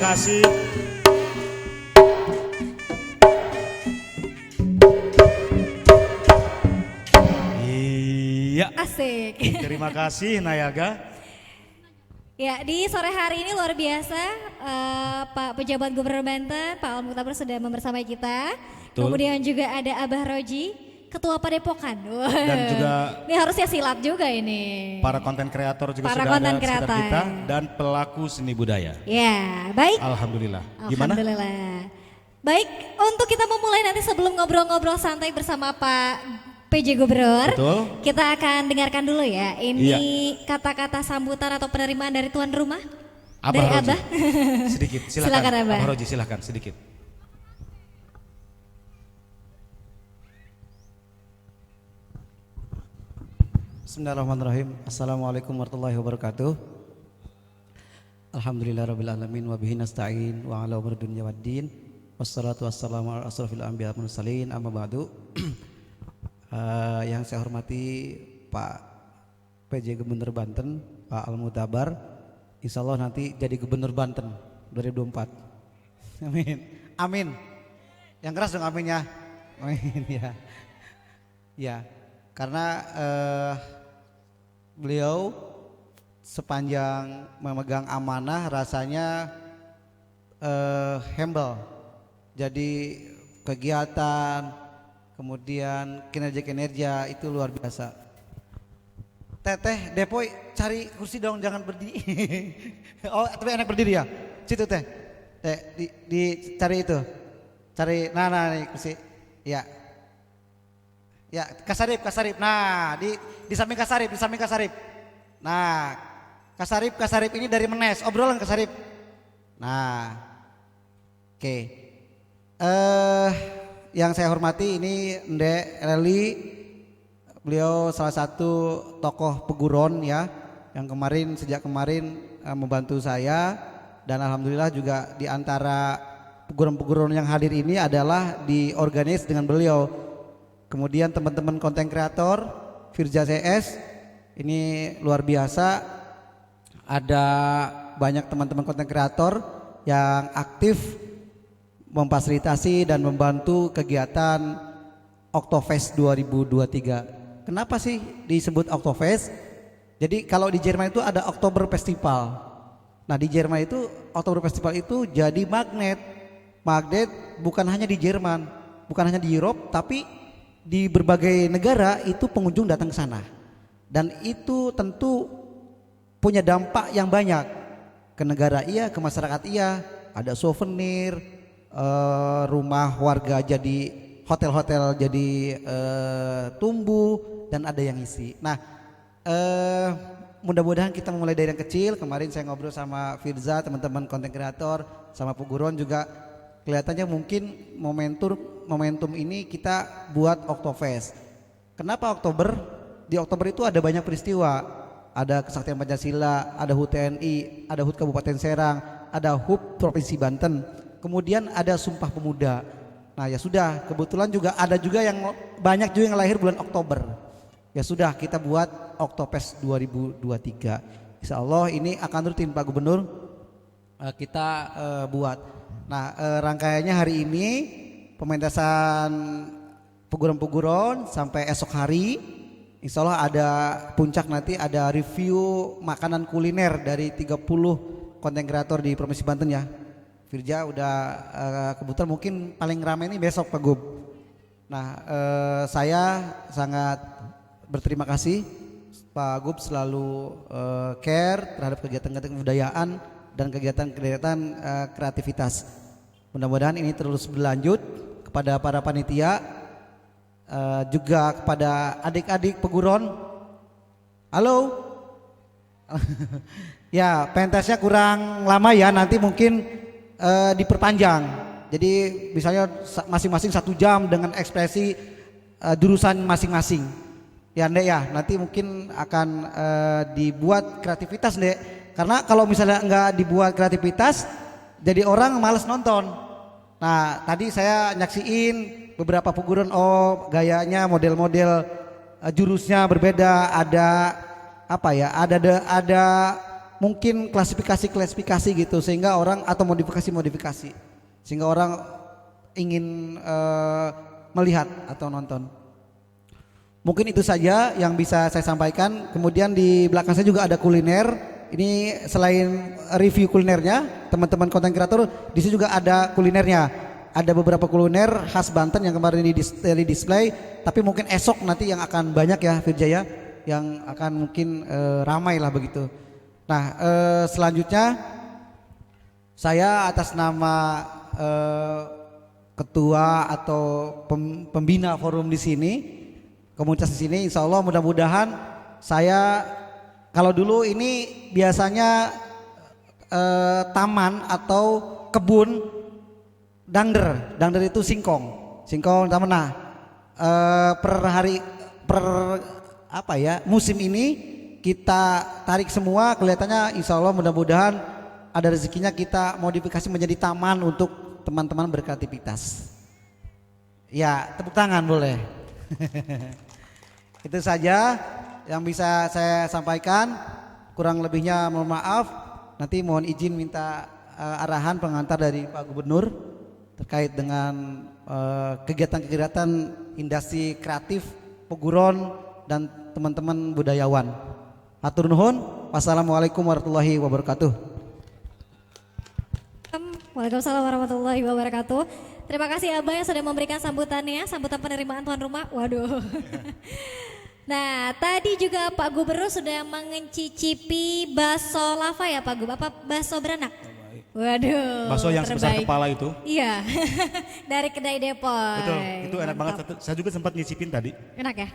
kasih. Iya. Asik. Terima kasih Nayaga. Ya, di sore hari ini luar biasa Pak Pejabat Gubernur Banten, Pak Al-Mukhtabar sudah membersamai kita. Betul. Kemudian juga ada Abah Roji, Ketua Padepokan. Wah, Dan juga ini harusnya silat juga ini. para konten kreator juga Para sudah konten ada sekitar kreator. kita dan pelaku seni budaya. Ya, baik. Alhamdulillah. Gimana? Alhamdulillah. Baik, untuk kita memulai nanti sebelum ngobrol-ngobrol santai bersama Pak PJ Gubernur, Betul. kita akan dengarkan dulu ya. Ini Iya. kata-kata sambutan atau penerimaan dari tuan rumah. Abah dari Roji. Abah. Sedikit, silakan. Silakan, Abah. Abah Roji silakan sedikit. Bismillahirrahmanirrahim. Assalamualaikum warahmatullahi wabarakatuh. Alhamdulillahirrabbilalamin wa bihi nasta'in wa ala umur dunya waddin. Wassalatu wassalamu ala asrafil anbiya wal mursalin amma ba'du. Yang saya hormati Pak PJ Gubernur Banten, Pak Al-Mukhtabar. Insyaallah nanti jadi Gubernur Banten 2024. Amin. Amin. Yang keras dong aminnya. Amin ya. Ya, karena beliau sepanjang memegang amanah rasanya humble. Jadi kegiatan, kemudian kinerja itu luar biasa. Teh Depoy cari kursi dong, jangan berdiri. Oh tapi enak berdiri ya. Situ teh cari itu, cari nah nih kursi. Ya, ya kasarip. Nah di samping kasarip. Nah kasarip ini dari Menes, obrolan kasarip. Nah, oke. Yang saya hormati ini Ndek Eli, beliau salah satu tokoh peguron ya, yang sejak kemarin membantu saya, dan alhamdulillah juga di antara peguron-peguron yang hadir ini adalah diorganis dengan beliau. Kemudian teman-teman konten kreator Firza CS ini luar biasa, ada banyak teman-teman konten kreator yang aktif memfasilitasi dan membantu kegiatan Oktoberfest 2023. Kenapa sih disebut Oktoberfest? Jadi kalau di Jerman itu ada Oktober Festival. Nah di Jerman itu Oktober Festival itu jadi magnet bukan hanya di Jerman, bukan hanya di Eropa, tapi di berbagai negara itu pengunjung datang ke sana. Dan itu tentu punya dampak yang banyak ke negara iya, ke masyarakat iya, ada souvenir, rumah warga jadi hotel-hotel jadi tumbuh dan ada yang isi. Nah mudah-mudahan kita memulai dari yang kecil. Kemarin saya ngobrol sama Firza, teman-teman konten kreator, sama Puguron juga kelihatannya mungkin momentum ini kita buat Oktoberfest. Kenapa Oktober? Di Oktober itu ada banyak peristiwa. Ada Kesaktian Pancasila, ada HUT TNI, ada HUT Kabupaten Serang, ada HUT Provinsi Banten. Kemudian ada Sumpah Pemuda. Nah ya sudah, kebetulan juga ada juga yang banyak juga yang lahir bulan Oktober. Ya sudah, kita buat Oktoberfest 2023. Insya Allah ini akan rutin Pak Gubernur kita buat. Nah rangkaiannya hari ini pementasan peguron-peguron sampai esok hari. Insya Allah ada puncak, nanti ada review makanan kuliner dari 30 konten kreator di Provinsi Banten ya. Firja udah kebetulan mungkin paling ramai ini besok Pak Gub. Nah saya sangat berterima kasih Pak Gub selalu care terhadap kegiatan-kegiatan kebudayaan dan kegiatan-kegiatan kreativitas. Mudah-mudahan ini terus berlanjut. Kepada para panitia, juga kepada adik-adik peguron. Halo. Ya pentasnya kurang lama ya, nanti mungkin diperpanjang. Jadi misalnya masing-masing 1 jam dengan ekspresi jurusan masing-masing. Ya Ndek ya, nanti mungkin akan dibuat kreativitas Ndek. Karena kalau misalnya enggak dibuat kreativitas, jadi orang malas nonton. Nah tadi saya nyaksiin beberapa peguron, oh gayanya model-model jurusnya berbeda, ada apa ya, ada mungkin klasifikasi gitu sehingga orang atau modifikasi sehingga orang ingin melihat atau nonton. Mungkin itu saja yang bisa saya sampaikan. Kemudian di belakang saya juga ada kuliner. Ini selain review kulinernya, teman-teman konten kreator di sini juga ada kulinernya. Ada beberapa kuliner khas Banten yang kemarin di display. Tapi mungkin esok nanti yang akan banyak ya Firjaya, yang akan mungkin ramai lah begitu. Nah selanjutnya saya atas nama ketua atau pembina forum di sini, komunitas di sini, insya Allah mudah-mudahan saya, kalau dulu ini biasanya taman atau kebun dangder itu singkong taman. Nah musim ini kita tarik semua, kelihatannya insya Allah mudah-mudahan ada rezekinya kita modifikasi menjadi taman untuk teman-teman berkreativitas. Ya, tepuk tangan boleh. Itu saja yang bisa saya sampaikan. Kurang lebihnya mohon maaf. Nanti mohon izin minta arahan pengantar dari Pak Gubernur terkait dengan kegiatan-kegiatan industri kreatif Peguron dan teman-teman budayawan. Hatur nuhun. Wassalamualaikum warahmatullahi wabarakatuh. Waalaikumsalam warahmatullahi wabarakatuh. Terima kasih Abah yang sudah memberikan sambutannya, sambutan penerimaan tuan rumah. Waduh. Nah, tadi juga Pak Gubernur sudah mencicipi bakso lava ya Pak Gub, apa bakso beranak? Waduh. Bakso yang sebesar kepala itu. Iya. Dari kedai Depok. Betul, itu enak banget. Saya juga sempat nyicipin tadi. Enak ya?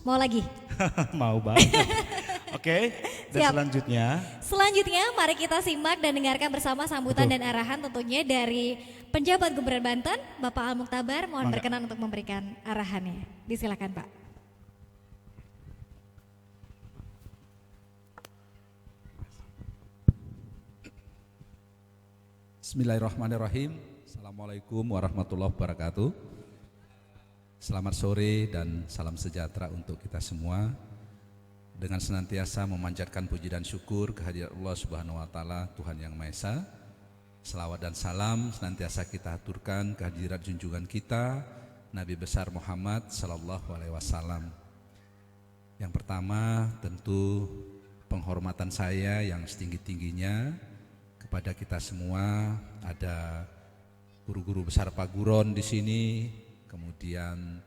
Mau lagi? Mau banget. Oke, dan selanjutnya mari kita simak dan dengarkan bersama sambutan dan arahan tentunya dari penjabat Gubernur Banten, Bapak Al Muktabar. Mohon berkenan untuk memberikan arahannya. Disilakan Pak. Bismillahirrahmanirrahim. Assalamualaikum warahmatullahi wabarakatuh. Selamat sore dan salam sejahtera untuk kita semua. Dengan senantiasa memanjatkan puji dan syukur kehadirat Allah Subhanahu wa taala, Tuhan yang Maha Esa. Selawat dan salam senantiasa kita aturkan kehadirat junjungan kita Nabi besar Muhammad sallallahu alaihi wasallam. Yang pertama tentu penghormatan saya yang setinggi-tingginya kepada kita semua. Ada guru-guru besar Paguron di sini, kemudian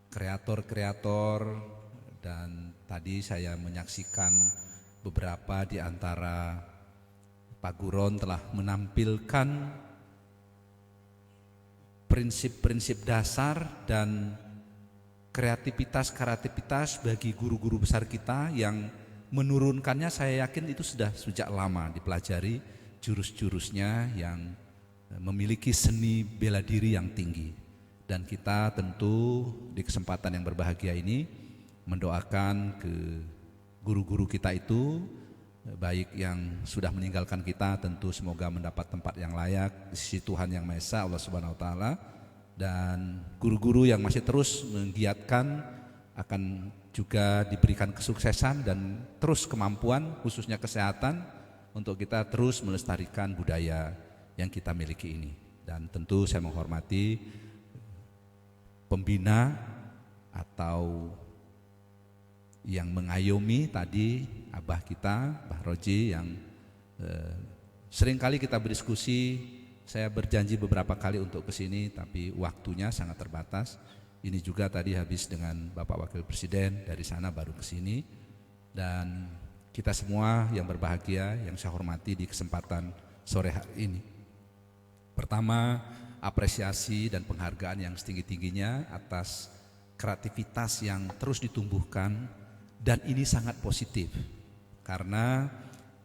kreator-kreator, dan tadi saya menyaksikan beberapa di antara Paguron telah menampilkan prinsip-prinsip dasar dan kreativitas bagi guru-guru besar kita yang menurunkannya saya yakin itu sudah sejak lama dipelajari jurus-jurusnya yang memiliki seni bela diri yang tinggi. Dan kita tentu di kesempatan yang berbahagia ini mendoakan ke guru-guru kita itu, baik yang sudah meninggalkan kita tentu semoga mendapat tempat yang layak di sisi Tuhan yang Maha Esa Allah Subhanahu wa taala, dan guru-guru yang masih terus menggiatkan akan juga diberikan kesuksesan dan terus kemampuan khususnya kesehatan untuk kita terus melestarikan budaya yang kita miliki ini. Dan tentu saya menghormati pembina atau yang mengayomi tadi Abah kita, Mbah Roji, yang seringkali kita berdiskusi. Saya berjanji beberapa kali untuk kesini tapi waktunya sangat terbatas. Ini juga tadi habis dengan Bapak Wakil Presiden, dari sana baru kesini. Dan kita semua yang berbahagia, yang saya hormati di kesempatan sore hari ini. Pertama, apresiasi dan penghargaan yang setinggi-tingginya atas kreativitas yang terus ditumbuhkan. Dan ini sangat positif karena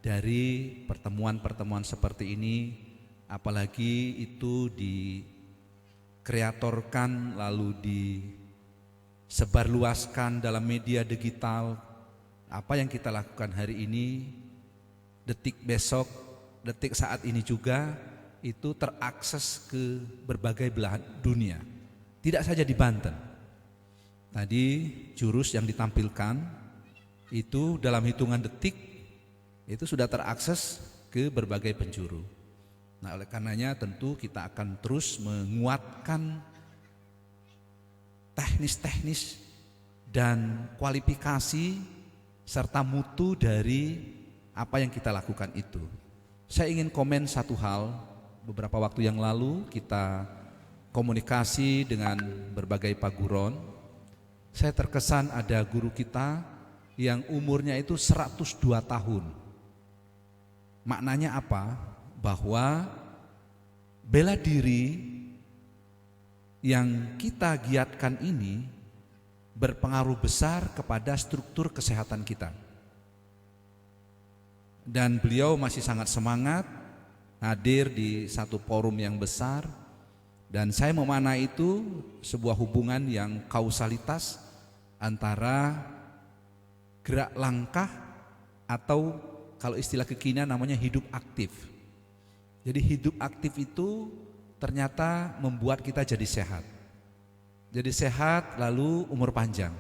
dari pertemuan-pertemuan seperti ini, apalagi itu dikreatorkan lalu disebarluaskan dalam media digital, apa yang kita lakukan hari ini, detik besok, detik saat ini juga itu terakses ke berbagai belahan dunia, tidak saja di Banten. Tadi jurus yang ditampilkan itu dalam hitungan detik itu sudah terakses ke berbagai penjuru. Nah, oleh karenanya tentu kita akan terus menguatkan teknis-teknis dan kualifikasi serta mutu dari apa yang kita lakukan itu. Saya ingin komen satu hal. Beberapa waktu yang lalu kita komunikasi dengan berbagai paguron. Saya terkesan ada guru kita yang umurnya itu 102 tahun. Maknanya apa? Bahwa bela diri yang kita giatkan ini berpengaruh besar kepada struktur kesehatan kita. Dan beliau masih sangat semangat hadir di satu forum yang besar, dan saya memaknai itu sebuah hubungan yang kausalitas antara gerak langkah atau kalau istilah kekinian namanya hidup aktif. Jadi hidup aktif itu ternyata membuat kita jadi sehat. Jadi sehat lalu umur panjang.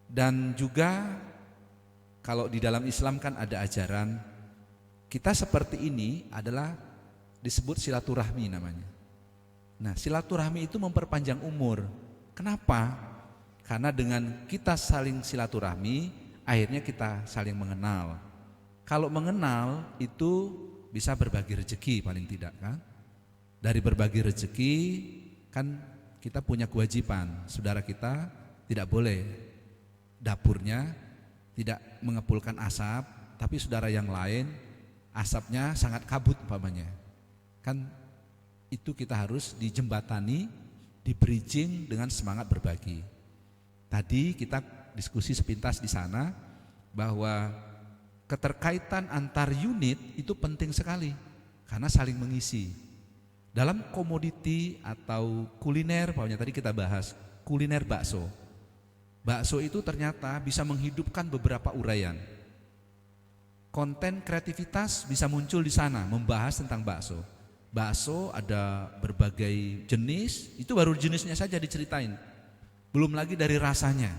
Dan juga kalau di dalam Islam kan ada ajaran kita seperti ini adalah disebut silaturahmi namanya. Nah, silaturahmi itu memperpanjang umur. Kenapa? Karena dengan kita saling silaturahmi, akhirnya kita saling mengenal. Kalau mengenal itu bisa berbagi rezeki paling tidak kan? Dari berbagi rezeki kan kita punya kewajiban. Saudara kita tidak boleh dapurnya tidak mengepulkan asap, tapi saudara yang lain asapnya sangat kabut umpamanya. Kan itu kita harus dijembatani, di bridging dengan semangat berbagi. Tadi kita diskusi sepintas di sana bahwa keterkaitan antar unit itu penting sekali karena saling mengisi. Dalam komoditi atau kuliner, pokoknya tadi kita bahas kuliner bakso. Bakso itu ternyata bisa menghidupkan beberapa uraian. Konten kreativitas bisa muncul di sana membahas tentang bakso. Bakso ada berbagai jenis, itu baru jenisnya saja diceritain. Belum lagi dari rasanya.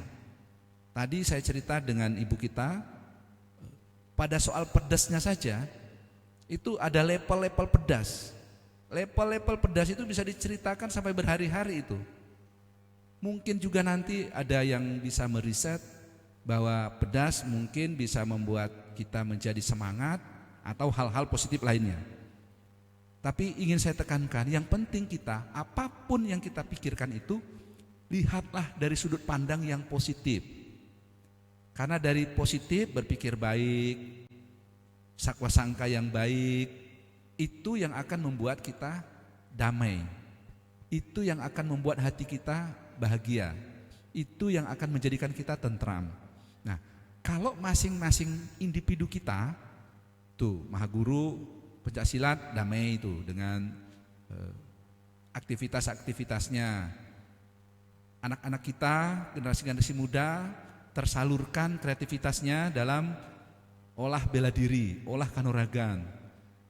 Tadi saya cerita dengan ibu kita, pada soal pedasnya saja, itu ada level-level pedas. Level-level pedas itu bisa diceritakan sampai berhari-hari itu. Mungkin juga nanti ada yang bisa meriset bahwa pedas mungkin bisa membuat kita menjadi semangat atau hal-hal positif lainnya. Tapi ingin saya tekankan, yang penting kita, apapun yang kita pikirkan itu, lihatlah dari sudut pandang yang positif. Karena dari positif berpikir baik, sakwa sangka yang baik, itu yang akan membuat kita damai. Itu yang akan membuat hati kita bahagia. Itu yang akan menjadikan kita tentram. Nah, kalau masing-masing individu kita, tuh Maha Guru pencak silat damai itu dengan aktivitas-aktivitasnya. Anak-anak kita, generasi-generasi muda tersalurkan kreativitasnya dalam olah bela diri, olah kanuragan.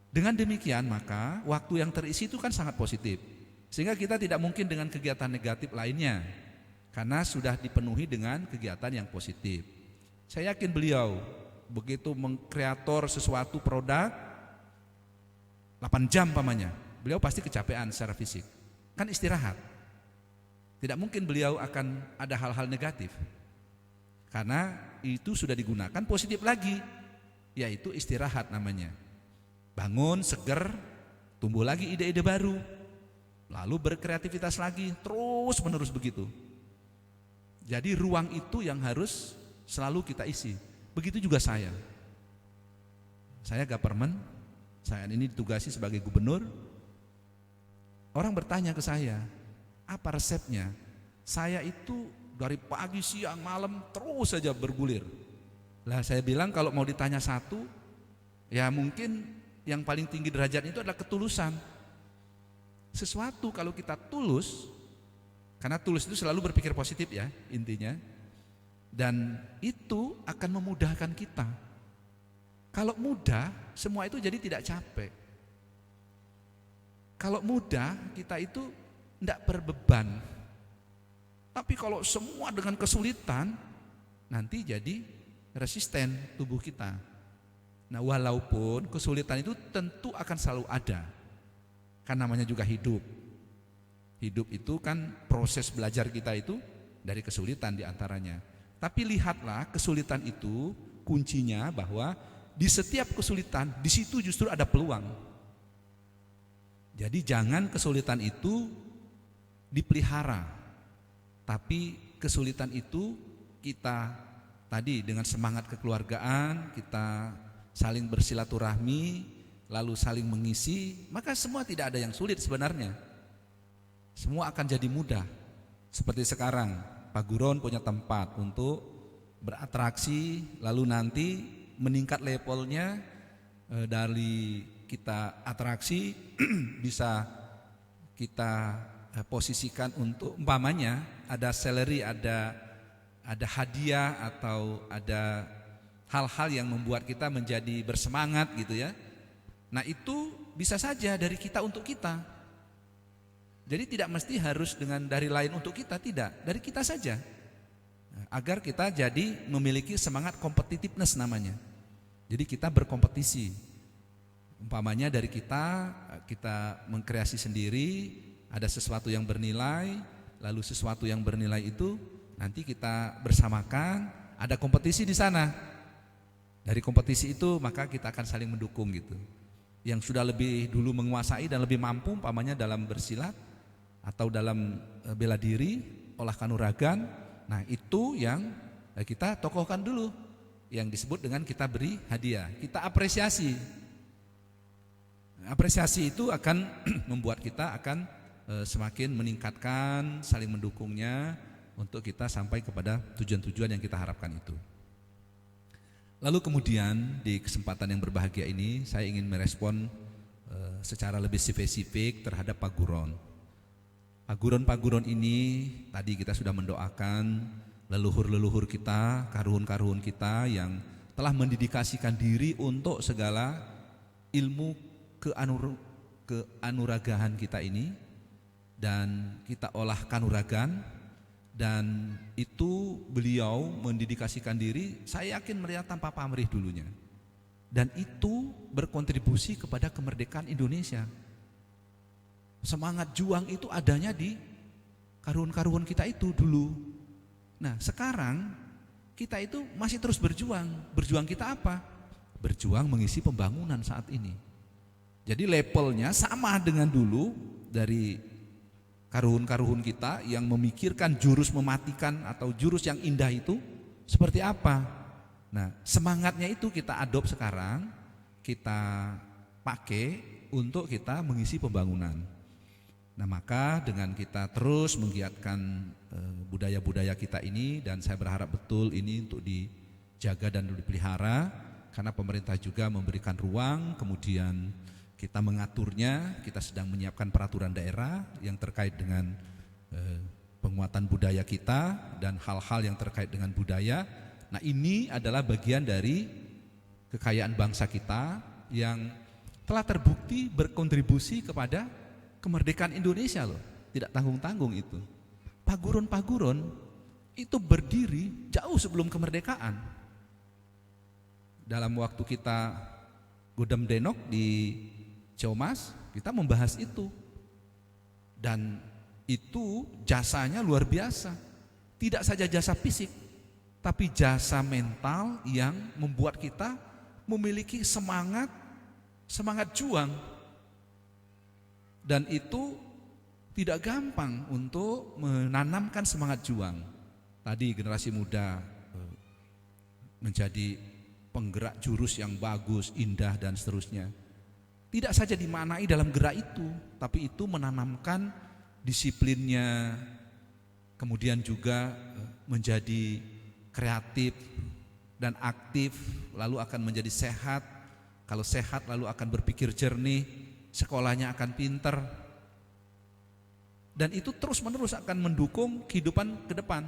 Dengan demikian maka waktu yang terisi itu kan sangat positif. Sehingga kita tidak mungkin dengan kegiatan negatif lainnya, karena sudah dipenuhi dengan kegiatan yang positif. Saya yakin beliau begitu mengkreator sesuatu produk 8 jam pamannya, beliau pasti kecapean secara fisik. Kan istirahat. Tidak mungkin beliau akan ada hal-hal negatif. Karena itu sudah digunakan positif lagi, yaitu istirahat namanya. Bangun, seger, tumbuh lagi ide-ide baru. Lalu berkreativitas lagi, terus menerus begitu. Jadi ruang itu yang harus selalu kita isi. Begitu juga saya. Saya government, saya ini ditugasi sebagai gubernur. Orang bertanya ke saya, apa resepnya? Saya itu dari pagi, siang, malam terus saja bergulir. Lah saya bilang kalau mau ditanya satu, ya mungkin yang paling tinggi derajat itu adalah ketulusan. Sesuatu kalau kita tulus, karena tulus itu selalu berpikir positif ya intinya, dan itu akan memudahkan kita. Kalau mudah, semua itu jadi tidak capek. Kalau mudah, kita itu tidak berbeban. Tapi kalau semua dengan kesulitan, nanti jadi resisten tubuh kita. Nah, walaupun kesulitan itu tentu akan selalu ada, kan namanya juga hidup. Hidup itu kan proses belajar kita itu dari kesulitan diantaranya. Tapi lihatlah kesulitan itu kuncinya bahwa di setiap kesulitan di situ justru ada peluang. Jadi jangan kesulitan itu dipelihara, tapi kesulitan itu kita tadi dengan semangat kekeluargaan, kita saling bersilaturahmi, lalu saling mengisi, maka semua tidak ada yang sulit sebenarnya. Semua akan jadi mudah. Seperti sekarang, Pak Guron punya tempat untuk beratraksi, lalu nanti meningkat levelnya dari kita atraksi bisa kita posisikan untuk umpamanya ada salary, ada hadiah atau ada hal-hal yang membuat kita menjadi bersemangat gitu ya. Nah, itu bisa saja dari kita untuk kita. Jadi tidak mesti harus dengan dari lain untuk kita, tidak, dari kita saja. Agar kita jadi memiliki semangat competitiveness namanya. Jadi kita berkompetisi. Umpamanya dari kita mengkreasi sendiri, ada sesuatu yang bernilai, lalu sesuatu yang bernilai itu nanti kita bersamakan, ada kompetisi di sana. Dari kompetisi itu maka kita akan saling mendukung gitu. Yang sudah lebih dulu menguasai dan lebih mampu umpamanya dalam bersilat atau dalam bela diri, olah kanuragan. Nah, itu yang kita tokohkan dulu, yang disebut dengan kita beri hadiah, kita apresiasi. Apresiasi itu akan membuat kita akan semakin meningkatkan, saling mendukungnya untuk kita sampai kepada tujuan-tujuan yang kita harapkan itu. Lalu kemudian di kesempatan yang berbahagia ini saya ingin merespon secara lebih spesifik terhadap Pak Guron. Pak Guron ini tadi kita sudah mendoakan leluhur-leluhur kita, karuhun-karuhun kita yang telah mendedikasikan diri untuk segala ilmu keanuragahan kita ini, dan kita olah kanuragan. Dan itu beliau mendedikasikan diri, saya yakin melihat tanpa pamrih dulunya. Dan itu berkontribusi kepada kemerdekaan Indonesia. Semangat juang itu adanya di karuhun-karuhun kita itu dulu. Nah, sekarang kita itu masih terus berjuang. Berjuang kita apa? Berjuang mengisi pembangunan saat ini. Jadi levelnya sama dengan dulu dari karuhun-karuhun kita yang memikirkan jurus mematikan atau jurus yang indah itu seperti apa. Nah, semangatnya itu kita adopt sekarang, kita pakai untuk kita mengisi pembangunan. Nah, maka dengan kita terus menggiatkan budaya-budaya kita ini, dan saya berharap betul ini untuk dijaga dan dipelihara, karena pemerintah juga memberikan ruang, kemudian kita mengaturnya, kita sedang menyiapkan peraturan daerah yang terkait dengan penguatan budaya kita dan hal-hal yang terkait dengan budaya. Nah, ini adalah bagian dari kekayaan bangsa kita yang telah terbukti berkontribusi kepada kemerdekaan Indonesia loh. Tidak tanggung-tanggung itu. Pak Guron itu berdiri jauh sebelum kemerdekaan. Dalam waktu kita Godam Denok di Ciamas, kita membahas itu, dan itu jasanya luar biasa. Tidak saja jasa fisik, tapi jasa mental yang membuat kita memiliki semangat juang. Dan itu tidak gampang untuk menanamkan semangat juang. Tadi generasi muda menjadi penggerak jurus yang bagus, indah dan seterusnya. Tidak saja dimaknai dalam gerak itu, tapi itu menanamkan disiplinnya, kemudian juga menjadi kreatif dan aktif, lalu akan menjadi sehat. Kalau sehat lalu akan berpikir jernih, sekolahnya akan pinter. Dan itu terus-menerus akan mendukung kehidupan ke depan.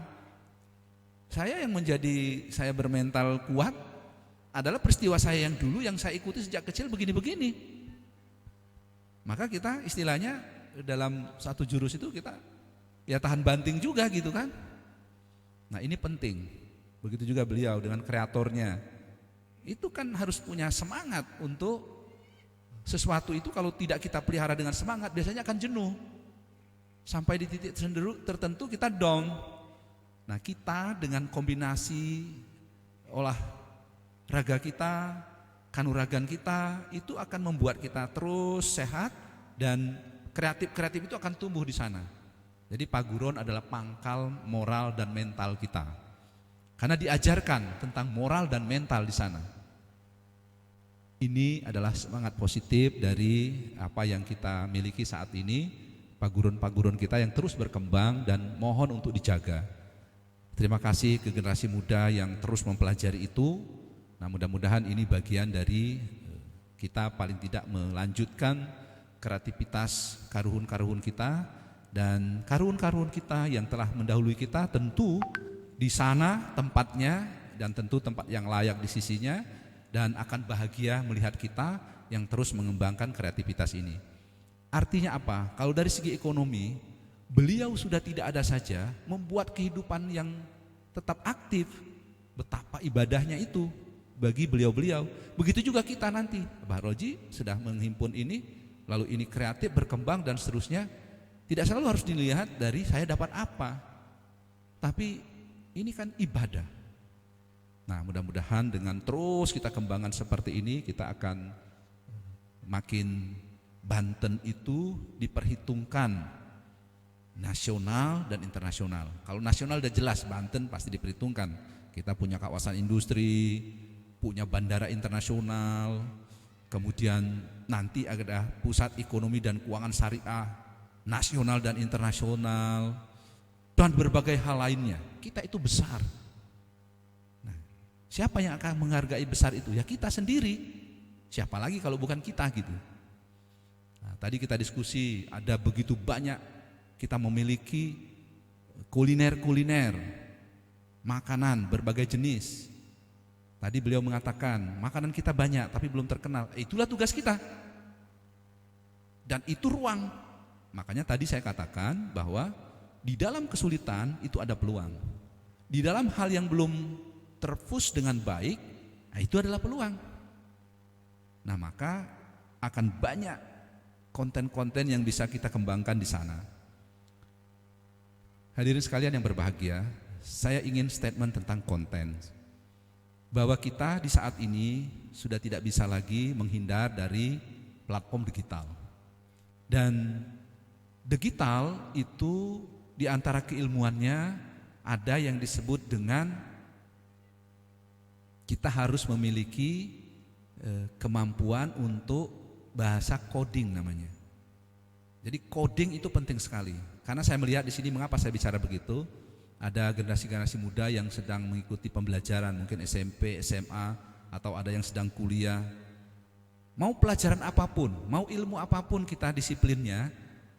Saya bermental kuat adalah peristiwa saya yang dulu yang saya ikuti sejak kecil begini-begini. Maka kita istilahnya dalam satu jurus itu kita ya tahan banting juga gitu kan. Nah, ini penting. Begitu juga beliau dengan kreatornya. itu kan harus punya semangat untuk sesuatu itu. Kalau tidak kita pelihara dengan semangat, biasanya akan jenuh. Sampai di titik tertentu kita down. Nah, kita dengan kombinasi olahraga kita, kanuragan kita, itu akan membuat kita terus sehat dan kreatif itu akan tumbuh di sana. Jadi Paguron adalah pangkal moral dan mental kita. Karena diajarkan tentang moral dan mental di sana. Ini adalah semangat positif dari apa yang kita miliki saat ini, paguron-paguron kita yang terus berkembang dan mohon untuk dijaga. Terima kasih ke generasi muda yang terus mempelajari itu. Nah, mudah-mudahan ini bagian dari kita paling tidak melanjutkan kreativitas karuhun-karuhun kita, dan karuhun-karuhun kita yang telah mendahului kita tentu di sana tempatnya dan tentu tempat yang layak di sisinya, dan akan bahagia melihat kita yang terus mengembangkan kreativitas ini. Artinya apa? Kalau dari segi ekonomi, beliau sudah tidak ada saja membuat kehidupan yang tetap aktif. Betapa ibadahnya itu bagi beliau-beliau. Begitu juga kita nanti. Mbah Roji sudah menghimpun ini, lalu ini kreatif berkembang dan seterusnya. Tidak selalu harus dilihat dari saya dapat apa, tapi ini kan ibadah. Nah, mudah-mudahan dengan terus kita kembangkan seperti ini, kita akan makin Banten itu diperhitungkan nasional dan internasional. Kalau nasional udah jelas, Banten pasti diperhitungkan. Kita punya kawasan industri, punya bandara internasional, kemudian nanti ada pusat ekonomi dan keuangan syariah nasional dan internasional, dan berbagai hal lainnya. Kita itu besar. Siapa yang akan menghargai besar itu? Ya kita sendiri. Siapa lagi kalau bukan kita gitu. Nah, tadi kita diskusi, ada begitu banyak kita memiliki kuliner-kuliner, makanan berbagai jenis. Tadi beliau mengatakan, makanan kita banyak tapi belum terkenal. Itulah tugas kita. Dan itu ruang. Makanya tadi saya katakan bahwa di dalam kesulitan itu ada peluang. Di dalam hal yang belum terfus dengan baik, nah itu adalah peluang. Nah, maka akan banyak konten-konten yang bisa kita kembangkan di sana. Hadirin sekalian yang berbahagia, saya ingin statement tentang konten. Bahwa kita di saat ini sudah tidak bisa lagi menghindar dari platform digital. Dan digital itu di antara keilmuannya ada yang disebut dengan kita harus memiliki kemampuan untuk bahasa coding namanya. Jadi coding itu penting sekali. Karena saya melihat di sini, mengapa saya bicara begitu? Ada generasi-generasi muda yang sedang mengikuti pembelajaran, mungkin SMP, SMA, atau ada yang sedang kuliah. Mau pelajaran apapun, mau ilmu apapun kita disiplinnya,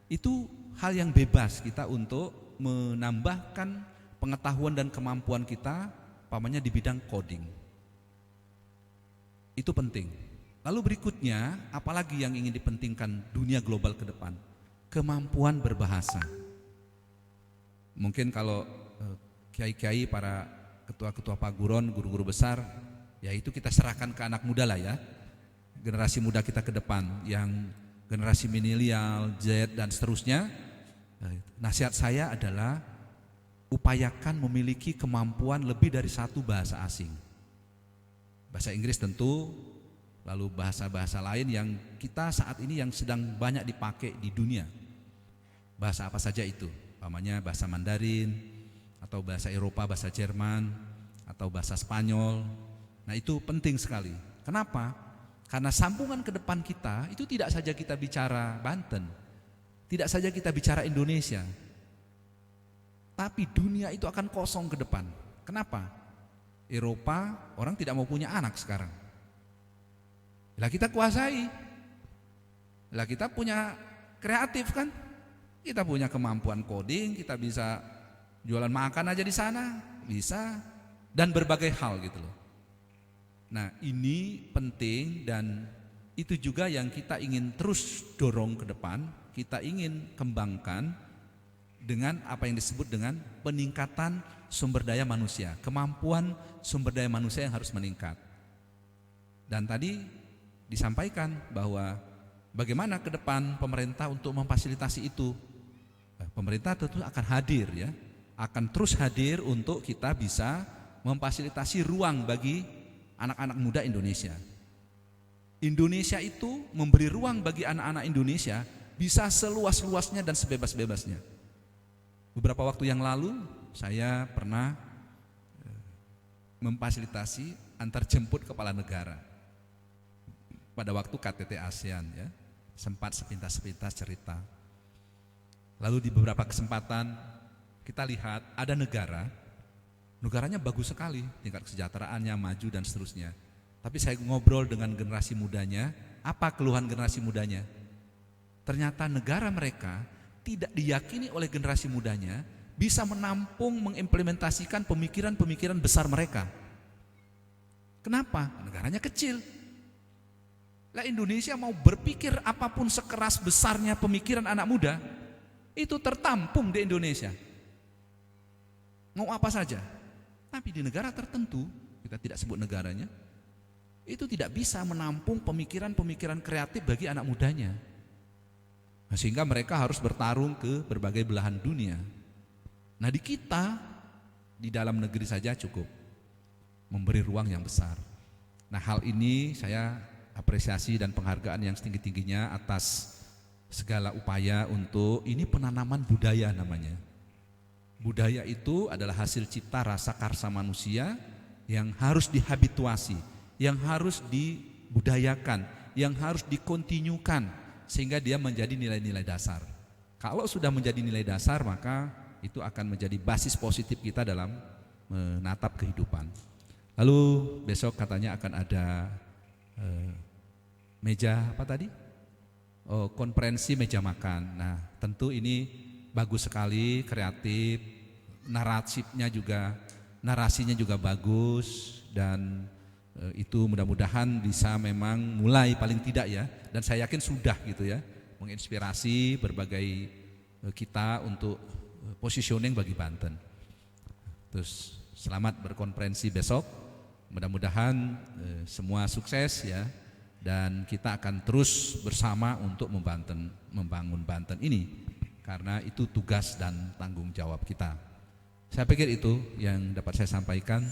itu hal yang bebas kita untuk menambahkan pengetahuan dan kemampuan kita, umpamanya di bidang coding. Itu penting. Lalu berikutnya, apalagi yang ingin dipentingkan dunia global ke depan? Kemampuan berbahasa. Mungkin kalau kiai-kiai, para ketua-ketua paguron, guru-guru besar, ya itu kita serahkan ke anak muda lah ya. Generasi muda kita ke depan, yang generasi milenial, Z dan seterusnya. Nasihat saya adalah upayakan memiliki kemampuan lebih dari satu bahasa asing. Bahasa Inggris tentu, lalu bahasa-bahasa lain yang kita saat ini yang sedang banyak dipakai di dunia. Bahasa apa saja itu? Umpamanya bahasa Mandarin, atau bahasa Eropa, bahasa Jerman, atau bahasa Spanyol. Nah, itu penting sekali. Kenapa? Karena sambungan ke depan kita itu tidak saja kita bicara Banten, tidak saja kita bicara Indonesia, tapi dunia itu akan kosong ke depan. Kenapa? Eropa orang tidak mau punya anak sekarang. Lah kita kuasai. Lah kita punya kreatif kan? Kita punya kemampuan coding, kita bisa jualan makan aja di sana, bisa, dan berbagai hal gitu loh. Nah, ini penting dan itu juga yang kita ingin terus dorong ke depan, kita ingin kembangkan dengan apa yang disebut dengan peningkatan sumber daya manusia, kemampuan sumber daya manusia yang harus meningkat. Dan tadi disampaikan bahwa bagaimana ke depan pemerintah untuk memfasilitasi itu. Pemerintah tentu akan hadir ya, akan terus hadir untuk kita bisa memfasilitasi ruang bagi anak-anak muda Indonesia. Indonesia itu memberi ruang bagi anak-anak Indonesia bisa seluas-luasnya dan sebebas-bebasnya. Beberapa waktu yang lalu saya pernah memfasilitasi antar jemput kepala negara pada waktu KTT ASEAN ya, sempat sepintas-sepintas cerita. Lalu di beberapa kesempatan kita lihat ada negaranya bagus sekali, tingkat kesejahteraannya maju dan seterusnya. Tapi saya ngobrol dengan generasi mudanya, apa keluhan generasi mudanya? Ternyata negara mereka tidak diyakini oleh generasi mudanya bisa menampung, mengimplementasikan pemikiran-pemikiran besar mereka. Kenapa? Negaranya kecil. Lah Indonesia mau berpikir apapun sekeras besarnya pemikiran anak muda, itu tertampung di Indonesia. Mau apa saja. Tapi di negara tertentu, kita tidak sebut negaranya, itu tidak bisa menampung pemikiran-pemikiran kreatif bagi anak mudanya. Nah, sehingga mereka harus bertarung ke berbagai belahan dunia. Nah di kita, di dalam negeri saja cukup memberi ruang yang besar. Nah hal ini saya apresiasi dan penghargaan yang setinggi-tingginya atas segala upaya untuk ini penanaman budaya namanya. Budaya itu adalah hasil cipta rasa karsa manusia yang harus dihabituasi, yang harus dibudayakan, yang harus dikontinyukan sehingga dia menjadi nilai-nilai dasar. Kalau sudah menjadi nilai dasar maka itu akan menjadi basis positif kita dalam menatap kehidupan. Lalu besok katanya akan ada meja apa tadi? Konferensi meja makan. Nah, tentu ini bagus sekali, kreatif, narasinya juga bagus dan itu mudah-mudahan bisa memang mulai paling tidak ya, dan saya yakin sudah gitu ya, menginspirasi berbagai kita untuk positioning bagi Banten. Terus selamat berkonferensi besok. Mudah-mudahan semua sukses ya, dan kita akan terus bersama untuk membangun Banten ini karena itu tugas dan tanggung jawab kita. Saya pikir itu yang dapat saya sampaikan,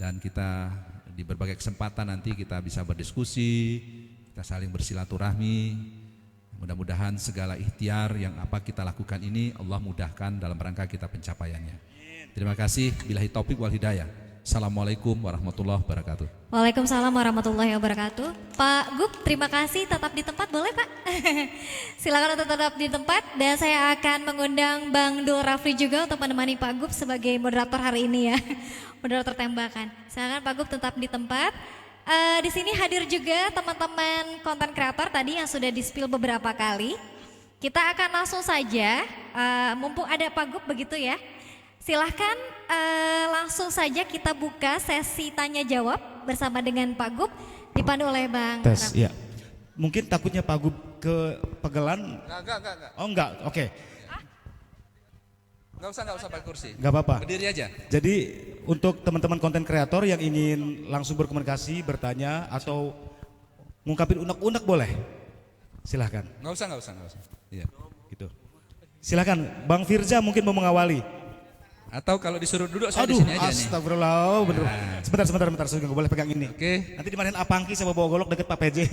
dan kita di berbagai kesempatan nanti kita bisa berdiskusi, kita saling bersilaturahmi. Mudah-mudahan segala ikhtiar yang apa kita lakukan ini Allah mudahkan dalam rangka kita pencapaiannya. Terima kasih. Billahi taufik wal hidayah. Assalamualaikum warahmatullahi wabarakatuh. Waalaikumsalam warahmatullahi wabarakatuh. Pak Gub, terima kasih, tetap di tempat boleh Pak? Silakan untuk tetap di tempat, dan saya akan mengundang Bang Dul Rafli juga untuk menemani Pak Gub sebagai moderator hari ini ya. Moderator tembakan. Silakan Pak Gub tetap di tempat. Di sini hadir juga teman-teman konten kreator tadi yang sudah di-spill beberapa kali. Kita akan langsung saja, mumpung ada Pak Gub begitu ya. Silahkan langsung saja kita buka sesi tanya jawab bersama dengan Pak Gub dipandu oleh Bang Tes, Rafli. ya. Mungkin takutnya Pak Gub ke pegelan. Enggak. Oh enggak, oke. Enggak usah pakai kursi. Enggak apa-apa. Berdiri aja. Jadi untuk teman-teman konten kreator yang ingin langsung berkomunikasi, bertanya atau ngungkapin unek-unek boleh. Silahkan. Enggak usah. Iya. Gitu. Silahkan, Bang Firza mungkin mau mengawali. Atau kalau disuruh duduk saya Aduh, di sini aja nih. astagfirullah, bener. Sebentar, Sugeng, boleh pegang ini. Oke. Nanti dimarahin Apangki sama bawa golok deket Pak PJ.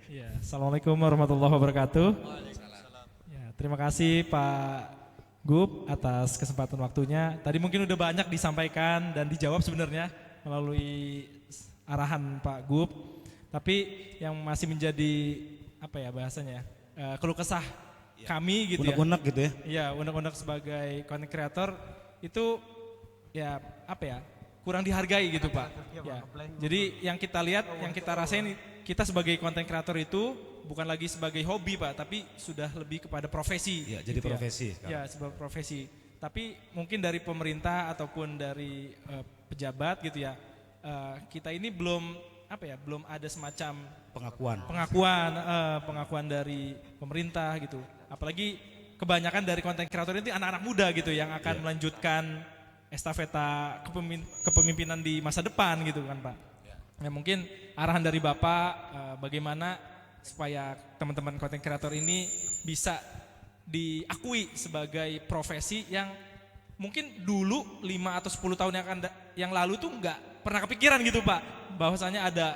Ya, Assalamualaikum warahmatullahi wabarakatuh. Ya, terima kasih Pak Gub atas kesempatan waktunya. Tadi mungkin udah banyak disampaikan dan dijawab sebenarnya melalui arahan Pak Gub. Tapi yang masih menjadi apa ya bahasanya? Keluh kesah kami gitu ya. Unek-unek gitu ya. Iya, unek-unek sebagai content creator itu ya apa ya? Kurang dihargai gitu Pak. Ya. Jadi yang kita lihat, yang kita rasain, kita sebagai content creator itu bukan lagi sebagai hobi Pak, tapi sudah lebih kepada profesi. Ya, jadi gitu profesi. Ya, sebuah profesi. Tapi mungkin dari pemerintah ataupun dari pejabat gitu ya, kita ini belum apa ya, belum ada semacam pengakuan dari pemerintah gitu. Apalagi kebanyakan dari konten kreator itu anak-anak muda gitu yang akan melanjutkan estafeta kepemimpinan di masa depan gitu kan Pak. Ya mungkin arahan dari Bapak bagaimana supaya teman-teman konten kreator ini bisa diakui sebagai profesi yang mungkin dulu 5 atau 10 tahun yang lalu tuh nggak pernah kepikiran gitu Pak, bahwasanya ada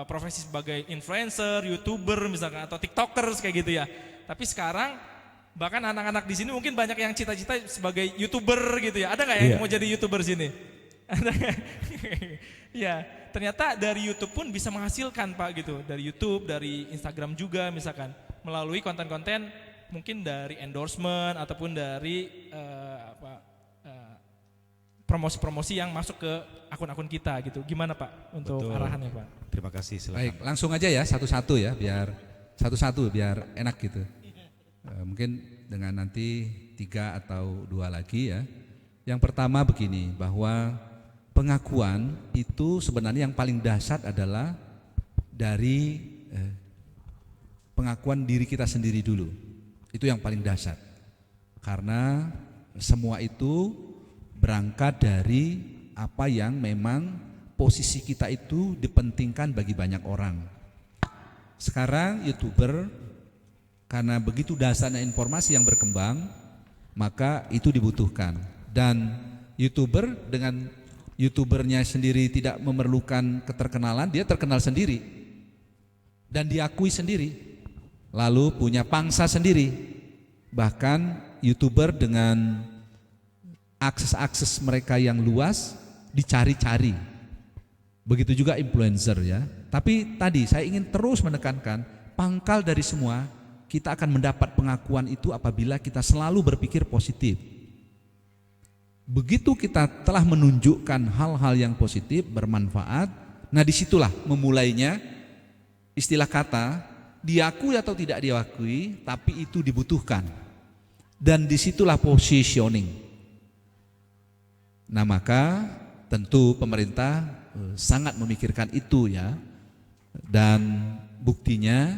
profesi sebagai influencer, YouTuber misalkan atau TikTokers kayak gitu ya. Tapi sekarang bahkan anak-anak di sini mungkin banyak yang cita-cita sebagai YouTuber gitu ya. Ada nggak yang mau jadi YouTuber sini? Ada nggak? Ya, ternyata dari YouTube pun bisa menghasilkan Pak gitu. Dari YouTube, dari Instagram juga misalkan melalui konten-konten mungkin dari endorsement ataupun dari promosi-promosi yang masuk ke akun-akun kita gitu. Gimana Pak untuk Betul. arahannya Pak? Terima kasih, silakan. Baik, langsung aja ya satu-satu ya, biar satu-satu biar enak gitu. Mungkin dengan nanti 3 atau 2 lagi ya. Yang pertama begini, bahwa pengakuan itu sebenarnya yang paling dahsyat adalah dari pengakuan diri kita sendiri dulu. Itu yang paling dahsyat. Karena semua itu berangkat dari apa yang memang posisi kita itu dipentingkan bagi banyak orang. Sekarang YouTuber, karena begitu dasarnya informasi yang berkembang, maka itu dibutuhkan. Dan YouTuber dengan YouTubernya sendiri tidak memerlukan keterkenalan, dia terkenal sendiri dan diakui sendiri, lalu punya pangsa sendiri. Bahkan YouTuber dengan akses-akses mereka yang luas dicari-cari. Begitu juga influencer ya. Tapi tadi saya ingin terus menekankan, pangkal dari semua kita akan mendapat pengakuan itu apabila kita selalu berpikir positif. Begitu kita telah menunjukkan hal-hal yang positif, bermanfaat, nah disitulah memulainya istilah kata diakui atau tidak diakui, tapi itu dibutuhkan. Dan disitulah positioning. Nah maka tentu pemerintah sangat memikirkan itu ya. Dan buktinya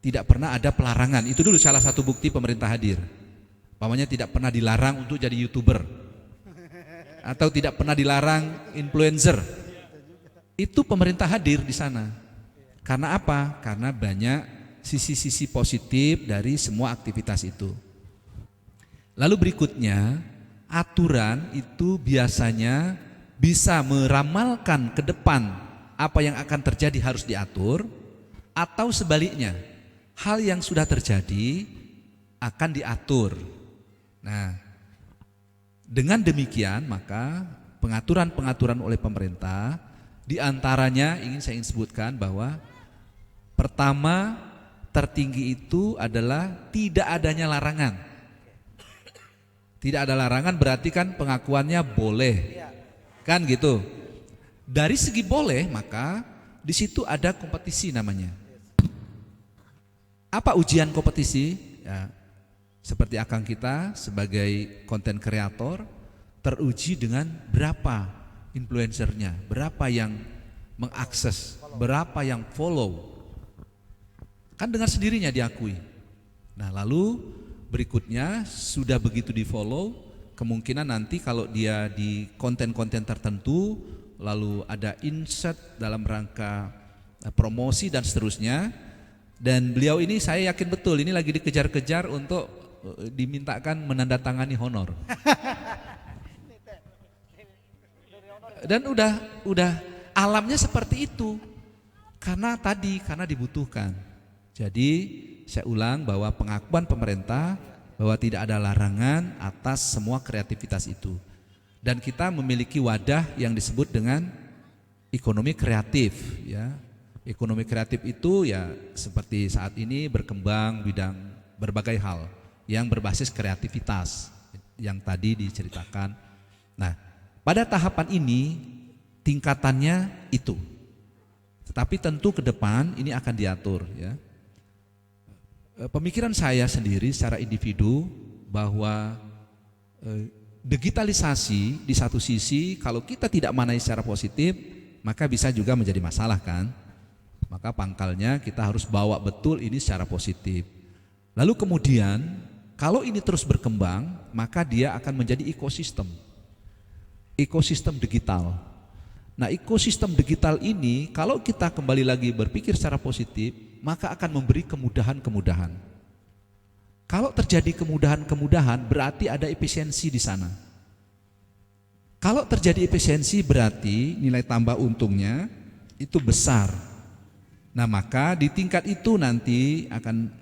tidak pernah ada pelarangan. Itu dulu salah satu bukti pemerintah hadir. Umpamanya tidak pernah dilarang untuk jadi YouTuber atau tidak pernah dilarang influencer. Itu pemerintah hadir di sana. Karena apa? Karena banyak sisi-sisi positif dari semua aktivitas itu. Lalu berikutnya, aturan itu biasanya bisa meramalkan ke depan apa yang akan terjadi harus diatur, atau sebaliknya, hal yang sudah terjadi akan diatur. Nah, dengan demikian maka pengaturan-pengaturan oleh pemerintah diantaranya saya ingin sebutkan bahwa pertama tertinggi itu adalah tidak adanya larangan. Tidak ada larangan berarti kan pengakuannya boleh, kan gitu. Dari segi boleh maka di situ ada kompetisi namanya. Apa ujian kompetisi? Ya, seperti akang kita sebagai konten kreator teruji dengan berapa influencernya, berapa yang mengakses, berapa yang follow. Kan dengan sendirinya diakui. Nah lalu berikutnya sudah begitu di follow, kemungkinan nanti kalau dia di konten-konten tertentu lalu ada insert dalam rangka promosi dan seterusnya. Dan beliau ini saya yakin betul ini lagi dikejar-kejar untuk dimintakan menandatangani honor. Dan udah alamnya seperti itu. Karena dibutuhkan. Jadi saya ulang bahwa pengakuan pemerintah bahwa tidak ada larangan atas semua kreativitas itu. Dan kita memiliki wadah yang disebut dengan ekonomi kreatif ya. Ekonomi kreatif itu ya seperti saat ini berkembang bidang berbagai hal yang berbasis kreativitas yang tadi diceritakan. Nah, pada tahapan ini tingkatannya itu. Tetapi tentu ke depan ini akan diatur ya. Pemikiran saya sendiri secara individu bahwa digitalisasi di satu sisi kalau kita tidak manai secara positif maka bisa juga menjadi masalah kan. Maka pangkalnya kita harus bawa betul ini secara positif. Lalu kemudian kalau ini terus berkembang maka dia akan menjadi ekosistem digital. Nah, ekosistem digital ini kalau kita kembali lagi berpikir secara positif, maka akan memberi kemudahan-kemudahan. Kalau terjadi kemudahan-kemudahan berarti ada efisiensi di sana. Kalau terjadi efisiensi berarti nilai tambah untungnya itu besar. Nah, maka di tingkat itu nanti akan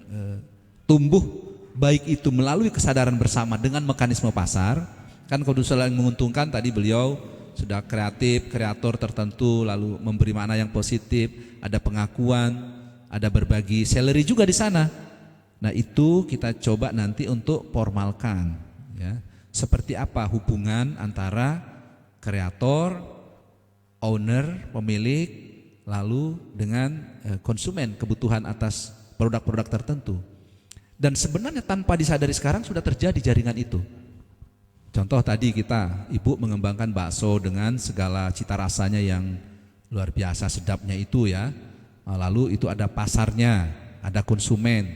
tumbuh, baik itu melalui kesadaran bersama dengan mekanisme pasar. Kan kondusial yang menguntungkan tadi beliau sudah kreatif, kreator tertentu, lalu memberi makna yang positif, ada pengakuan, ada berbagi salary juga di sana. Nah, itu kita coba nanti untuk formalkan, ya. Seperti apa hubungan antara kreator, owner, pemilik, lalu dengan konsumen, kebutuhan atas produk-produk tertentu. Dan sebenarnya tanpa disadari sekarang sudah terjadi jaringan itu. Contoh tadi ibu mengembangkan bakso dengan segala cita rasanya yang luar biasa sedapnya itu ya. Lalu itu ada pasarnya, ada konsumen.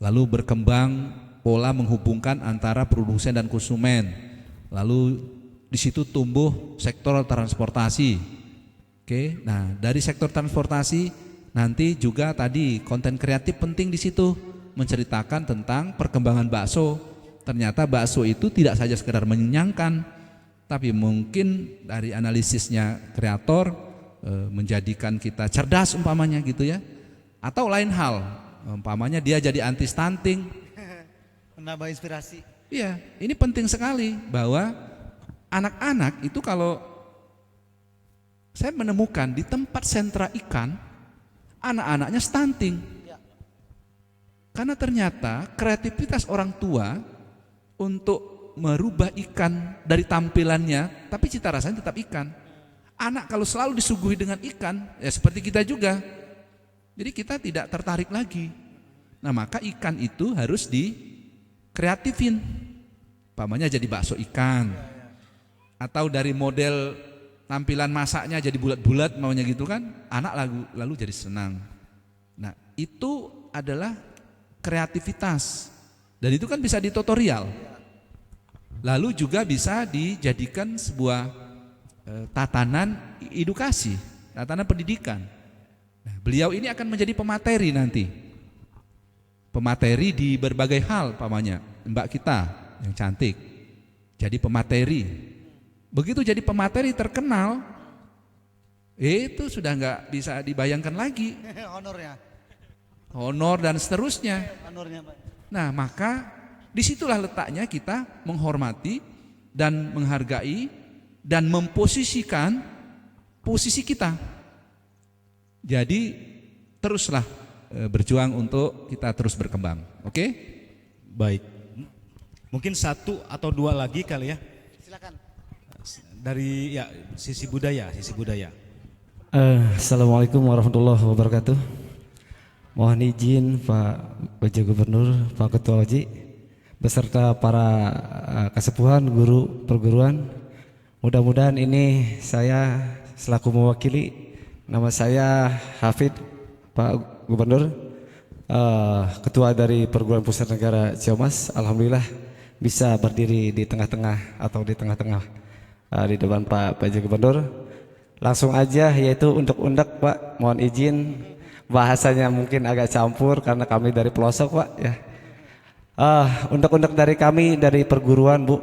Lalu berkembang pola menghubungkan antara produsen dan konsumen. Lalu di situ tumbuh sektor transportasi. Oke, nah dari sektor transportasi nanti juga tadi konten kreatif penting di situ, menceritakan tentang perkembangan bakso. Ternyata bakso itu tidak saja sekedar mengenyangkan, tapi mungkin dari analisisnya kreator menjadikan kita cerdas umpamanya gitu ya. Atau lain hal, umpamanya dia jadi anti stunting. Menambah inspirasi. Iya, ini penting sekali bahwa anak-anak itu kalau saya menemukan di tempat sentra ikan, anak-anaknya stunting. Karena ternyata kreativitas orang tua untuk merubah ikan dari tampilannya, tapi cita rasanya tetap ikan. Anak kalau selalu disuguhi dengan ikan, ya seperti kita juga. Jadi kita tidak tertarik lagi. Nah, maka ikan itu harus dikreatifin. Umpamanya jadi bakso ikan. Atau dari model tampilan masaknya jadi bulat-bulat maunya gitu kan, anak lalu jadi senang. Nah, itu adalah kreativitas. Dan itu kan bisa ditutorial. Lalu juga bisa dijadikan sebuah tatanan edukasi, tatanan pendidikan. Nah, beliau ini akan menjadi pemateri nanti. Pemateri di berbagai hal, pamannya. Mbak kita yang cantik jadi pemateri. Begitu jadi pemateri terkenal, itu sudah nggak bisa dibayangkan lagi. Honornya. Honor dan seterusnya. Honornya, Pak. Nah, maka disitulah letaknya kita menghormati dan menghargai dan memposisikan posisi kita. Jadi teruslah berjuang untuk kita terus berkembang. Oke? Baik. Mungkin satu atau dua lagi kali ya. Silakan. Dari ya sisi budaya. Assalamualaikum warahmatullahi wabarakatuh. Mohon izin Pak Wajah Gubernur, Pak Ketua Waji, beserta para kesepuhan, guru perguruan. Mudah-mudahan ini saya selaku mewakili, nama saya Hafid, Pak Gubernur, Ketua dari Perguruan Pusat Negara Ciamas. Alhamdulillah bisa berdiri di tengah-tengah atau di tengah-tengah di depan Pak Wajah Gubernur. Langsung aja, yaitu undek-undek Pak, mohon izin. Bahasanya mungkin agak campur karena kami dari pelosok Pak ya. Undek-undek dari kami dari perguruan Bu,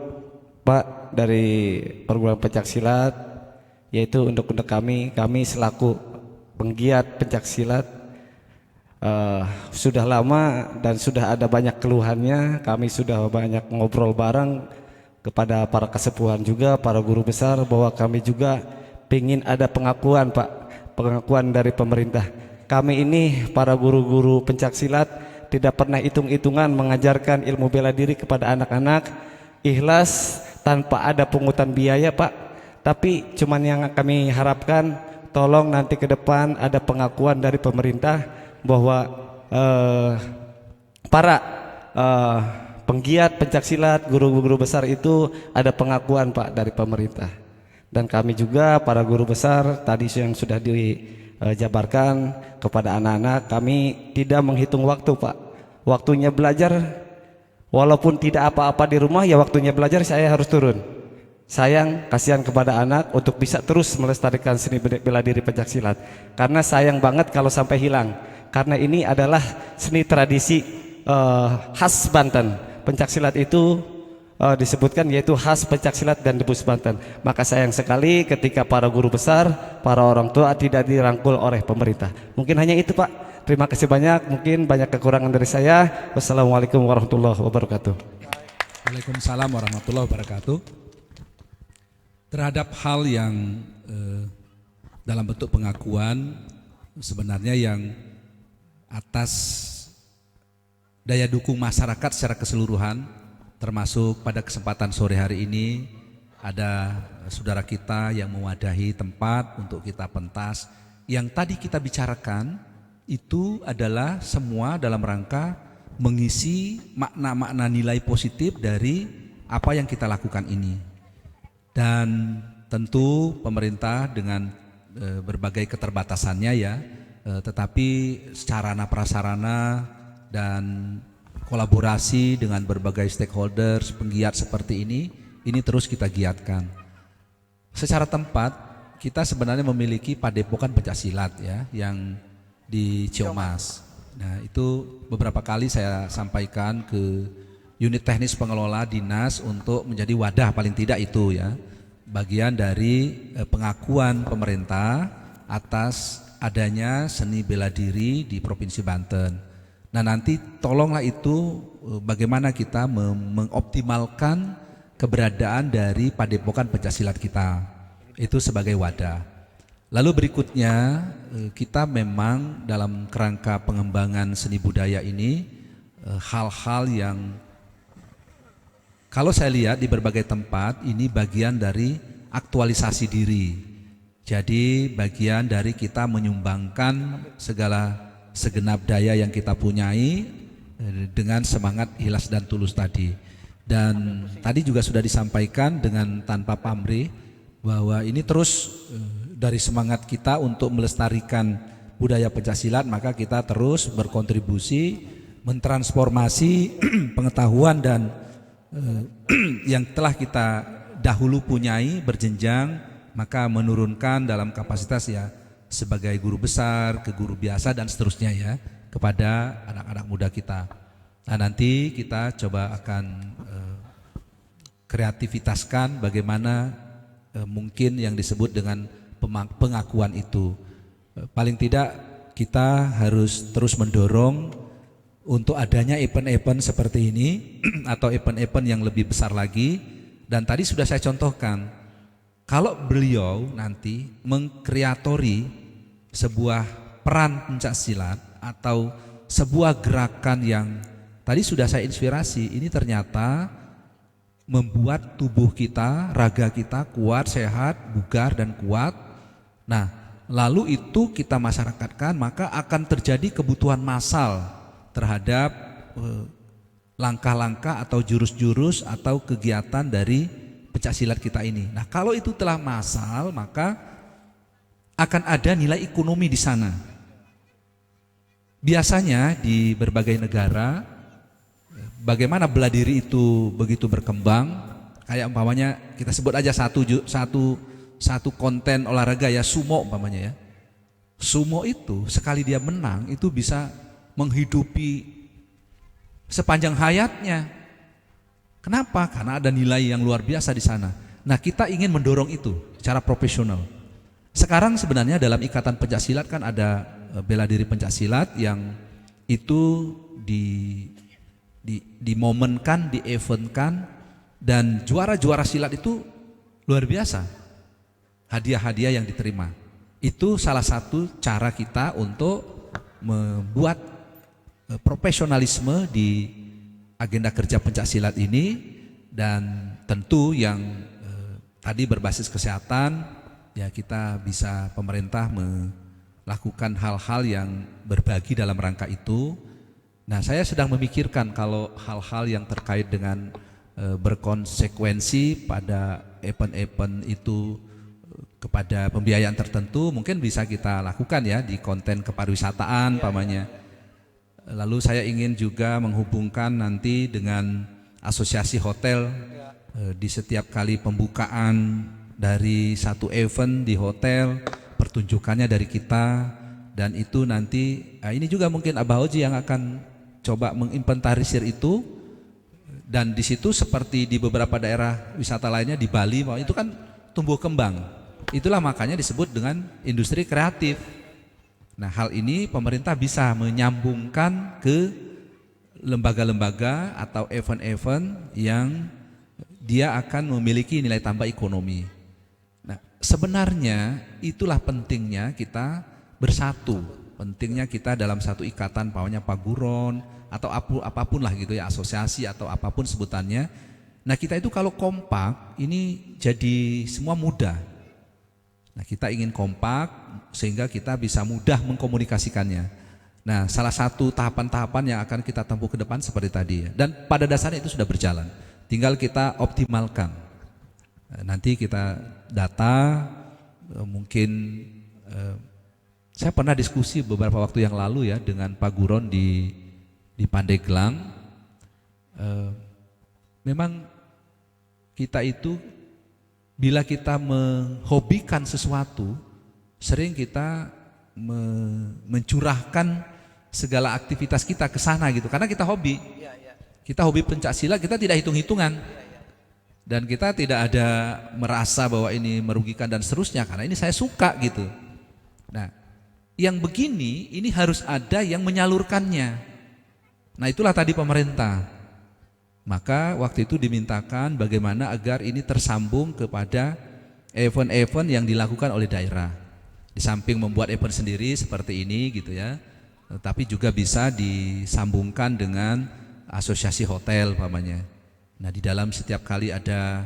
Pak, dari perguruan pencaksilat, yaitu undek-undek kami selaku penggiat pencaksilat sudah lama dan sudah ada banyak keluhannya. Kami sudah banyak ngobrol bareng kepada para kesepuhan juga, para guru besar, bahwa kami juga ingin ada pengakuan Pak, pengakuan dari pemerintah. Kami ini para guru-guru pencaksilat tidak pernah hitung-hitungan mengajarkan ilmu bela diri kepada anak-anak, ikhlas tanpa ada pungutan biaya Pak. Tapi cuman yang kami harapkan, tolong nanti ke depan ada pengakuan dari pemerintah bahwa para penggiat pencaksilat, guru-guru besar itu ada pengakuan Pak dari pemerintah. Dan kami juga para guru besar tadi yang sudah dijabarkan kepada anak-anak, kami tidak menghitung waktu Pak. Waktunya belajar, walaupun tidak apa-apa di rumah, ya waktunya belajar saya harus turun. sayang, kasihan kepada anak untuk bisa terus melestarikan seni bela diri pencaksilat. Karena sayang banget kalau sampai hilang. Karena ini adalah seni tradisi khas Banten. Pencaksilat itu disebutkan yaitu khas pencaksilat dan debus Banten. Maka sayang sekali ketika para guru besar, para orang tua tidak dirangkul oleh pemerintah. Mungkin hanya itu, Pak. Terima kasih banyak. Mungkin banyak kekurangan dari saya. Wassalamualaikum warahmatullahi wabarakatuh. Waalaikumsalam warahmatullahi wabarakatuh. Terhadap hal yang dalam bentuk pengakuan, sebenarnya yang atas daya dukung masyarakat secara keseluruhan, termasuk pada kesempatan sore hari ini ada saudara kita yang mewadahi tempat untuk kita pentas. Yang tadi kita bicarakan itu adalah semua dalam rangka mengisi makna-makna nilai positif dari apa yang kita lakukan ini. Dan tentu pemerintah dengan berbagai keterbatasannya ya, tetapi sarana prasarana dan kolaborasi dengan berbagai stakeholders, penggiat seperti ini terus kita giatkan. Secara tempat kita sebenarnya memiliki padepokan pencaksilat ya, yang di Ciamas. Nah itu beberapa kali saya sampaikan ke unit teknis pengelola dinas untuk menjadi wadah paling tidak itu ya, bagian dari pengakuan pemerintah atas adanya seni bela diri di Provinsi Banten. Nah nanti tolonglah itu bagaimana kita mengoptimalkan keberadaan dari padepokan pencaksilat kita itu sebagai wadah. Lalu berikutnya kita memang dalam kerangka pengembangan seni budaya ini hal-hal yang kalau saya lihat di berbagai tempat ini bagian dari aktualisasi diri. Jadi bagian dari kita menyumbangkan segala segenap daya yang kita punyai dengan semangat ikhlas dan tulus tadi. Dan tadi juga sudah disampaikan dengan tanpa pamrih bahwa ini terus dari semangat kita untuk melestarikan budaya pencaksilat, maka kita terus berkontribusi mentransformasi pengetahuan dan yang telah kita dahulu punyai berjenjang, maka menurunkan dalam kapasitas ya sebagai guru besar ke guru biasa dan seterusnya ya kepada anak-anak muda kita. Nah nanti kita coba akan kreativitaskan bagaimana mungkin yang disebut dengan pengakuan itu. Paling tidak kita harus terus mendorong untuk adanya event-event seperti ini atau event-event yang lebih besar lagi. Dan tadi sudah saya contohkan, kalau beliau nanti mengkreatori sebuah peran pencaksilat atau sebuah gerakan yang tadi sudah saya inspirasi, ini ternyata membuat tubuh kita, raga kita kuat, sehat, bugar dan kuat. Nah, lalu itu kita masyarakatkan, maka akan terjadi kebutuhan massal terhadap langkah-langkah atau jurus-jurus atau kegiatan dari pencaksilat kita ini. Nah, kalau itu telah massal, maka akan ada nilai ekonomi di sana. Biasanya di berbagai negara, bagaimana bela diri itu begitu berkembang, kayak umpamanya kita sebut aja satu konten olahraga ya, sumo umpamanya ya. Sumo itu sekali dia menang itu bisa menghidupi sepanjang hayatnya. Kenapa? Karena ada nilai yang luar biasa di sana. Nah, kita ingin mendorong itu secara profesional. Sekarang sebenarnya dalam ikatan pencaksilat kan ada bela diri pencaksilat yang itu dimomenkan, dieventkan, dan juara-juara silat itu luar biasa. Hadiah-hadiah yang diterima. Itu salah satu cara kita untuk membuat profesionalisme di agenda kerja pencaksilat ini. Dan tentu yang tadi berbasis kesehatan ya, kita bisa pemerintah melakukan hal-hal yang berbagi dalam rangka itu. Nah, saya sedang memikirkan kalau hal-hal yang terkait dengan berkonsekuensi pada event-event itu kepada pembiayaan tertentu mungkin bisa kita lakukan ya di konten kepariwisataan pamannya. Lalu saya ingin juga menghubungkan nanti dengan asosiasi hotel di setiap kali pembukaan dari satu event di hotel, pertunjukannya dari kita, dan itu nanti ini juga mungkin Abah Oji yang akan coba menginventarisir itu, dan di situ seperti di beberapa daerah wisata lainnya di Bali, itu kan tumbuh kembang. Itulah makanya disebut dengan industri kreatif. Nah, hal ini pemerintah bisa menyambungkan ke lembaga-lembaga atau event-event yang dia akan memiliki nilai tambah ekonomi. Nah, sebenarnya itulah pentingnya kita bersatu, pentingnya kita dalam satu ikatan, pawanya paguron atau apapun lah gitu ya, asosiasi atau apapun sebutannya. Nah, kita itu kalau kompak ini jadi semua mudah. Nah, kita ingin kompak sehingga kita bisa mudah mengkomunikasikannya. Nah, salah satu tahapan-tahapan yang akan kita tempuh ke depan seperti tadi ya. Dan pada dasarnya itu sudah berjalan. Tinggal kita optimalkan. Nanti kita data, mungkin saya pernah diskusi beberapa waktu yang lalu ya dengan Pak Guron di Pandeglang. Memang kita itu bila kita menghobikan sesuatu, sering kita mencurahkan segala aktivitas kita ke sana gitu, karena kita hobi. Kita hobi pencak silat, kita tidak hitung-hitungan. Dan kita tidak ada merasa bahwa ini merugikan dan seterusnya, karena ini saya suka gitu. Nah, yang begini ini harus ada yang menyalurkannya. Nah, itulah tadi pemerintah. Maka waktu itu dimintakan bagaimana agar ini tersambung kepada event-event yang dilakukan oleh daerah. Di samping membuat event sendiri seperti ini gitu ya, tapi juga bisa disambungkan dengan asosiasi hotel pamannya. Nah, di dalam setiap kali ada